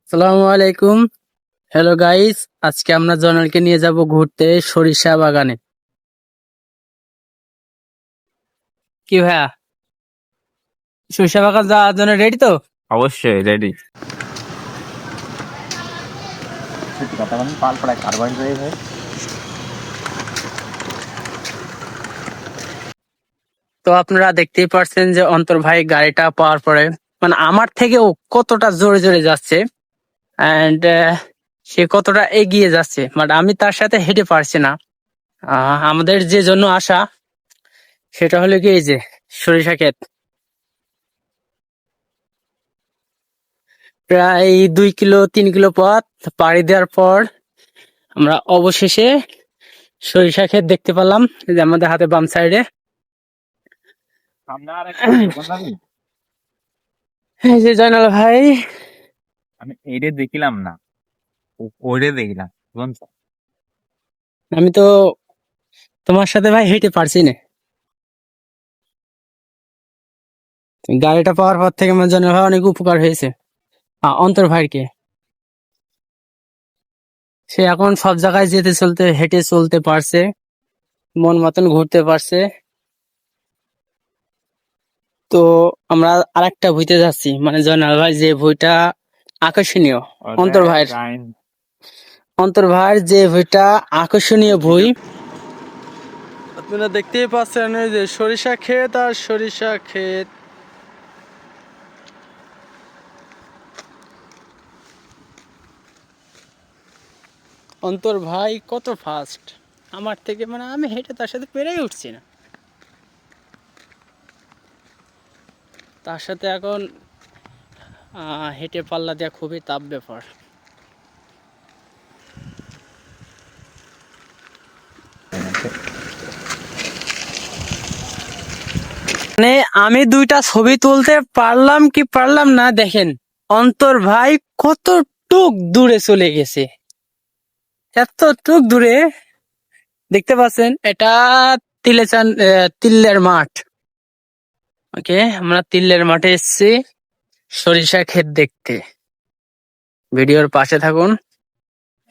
আসসালামু আলাইকুম। Hello guys, আজকে আমরা জনালকে নিয়ে যাব ঘুরতে সরিষা বাগানে। কি ভাইয়া, সরিষা বাগান যাওয়ার জন্য রেডি তো? অবশ্যই রেডি। সত্যি কথা বলেন, পালপাড়ায় কারবার হয়ে ভাই। তো আপনারা দেখতেই পারছেন যে অন্তর ভাই গাড়িটা পাওয়ার পরে মানে আমার থেকেও কতটা জোরে জোরে যাচ্ছে। অ্যান্ড সে কতটা এগিয়ে যাচ্ছে, বাট আমি তার সাথে হেঁটে পারছি না। আমাদের যে জন্য আসা সেটা হলো কি, এই যে সরিষা ক্ষেত। প্রায় 2 কিলো 3 কিলো পথ পাড়ি দেওয়ার পর আমরা অবশেষে সরিষা ক্ষেত দেখতে পেলাম, এই যে আমাদের হাতে বাম সাইডে। সামনে আর একটা দোকান যাবি? এই যে জয়নাল ভাই, আমি এইটা দেখিলাম না, ওইটা দেখলাম বুঝছো? আমি তো তোমার সাথে ভাই হেঁটে পারছি না। গাড়িটা পাওয়ার পর থেকে আমার জয়নাল ভাই অনেক উপকার হয়েছে অন্তর ভাইকে। সে এখন সব জায়গায় যেতে চলতে হেঁটে চলতে পারছে, মন মতন ঘুরতে পারছে। তো আমরা আরেকটা বইতে যাচ্ছি, মানে জয়নাল ভাই যে বইটা আকর্ষণীয়, ওটা অন্তর ভাইয়ের টাইম। অন্তর ভাইয়ের যে বইটা আকর্ষণীয় বই। আপনারা দেখতেই পাচ্ছেন ওই যে সরিষা ক্ষেত আর সরিষা ক্ষেত। অন্তর ভাই কত ফাস্ট আমার থেকে, মানে আমি হেঁটে তার সাথে পেরেই উঠছি না। তার সাথে এখন হেঁটে পাল্লা দেওয়া খুবই টাফ ব্যাপার। মানে আমি দুইটা ছবি তুলতে পারলাম কি পারলাম না, দেখেন অন্তর ভাই কতটুক দূরে চলে গেছে, এতটুক দূরে। দেখতে পাচ্ছেন এটা তিল্লের মাঠ। ওকে, আমরা তিল্লের মাঠে এসেছি সরিষা ক্ষেত দেখতে। ভিডিওর পাশে থাকুন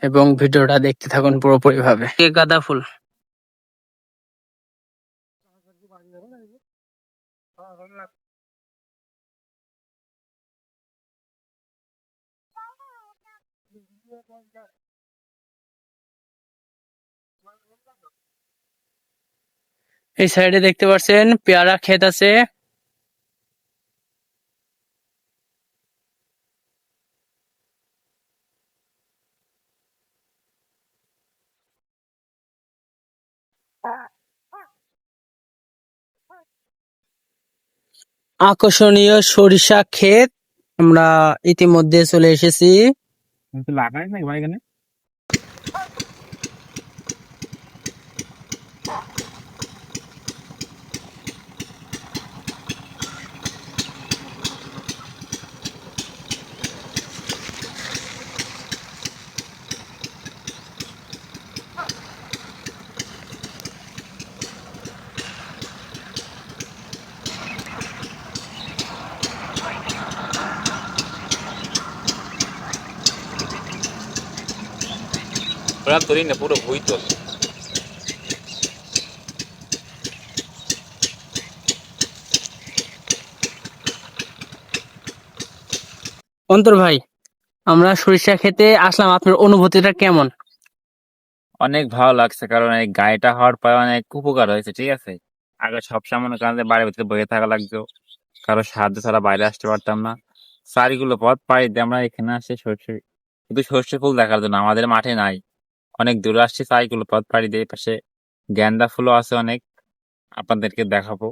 এবং ভিডিওটা দেখতে থাকুন পুরোপুরি ভাবে। গাঁদা ফুল, এই সাইডে দেখতে পাচ্ছেন পেয়ারা ক্ষেত আছে। আকর্ষণীয় সরিষা ক্ষেত আমরা ইতিমধ্যে চলে এসেছি। কিন্তু লাগাই নাই ভাই এখানে। ওরা তোরই না, পুরো বই তোল। অন্তর ভাই, আমরা সরিষা ক্ষেতে আসলাম, আপনার অনুভূতিটা কেমন? অনেক ভালো লাগছে, কারণ এই গাড়িটা হওয়ার পরে অনেক উপকার হয়েছে। ঠিক আছে, আগে সবসময় মনে করেন যে বাড়ির ভিতরে বসে থাকা লাগতো, কারো সাহায্য ছাড়া বাইরে আসতে পারতাম না। চারিগুলো পথ পাড়ি দিয়ে আমরা এখানে আসি সর্ষে, শুধু সর্ষে ফুল দেখার জন্য। আমাদের মাঠে নাই, অনেক দূরে আসছি চারিগুলো পথ পাড়ি দিয়ে। পাশে গেন্দা ফুলও আছে অনেক, আপনাদেরকে দেখাবো।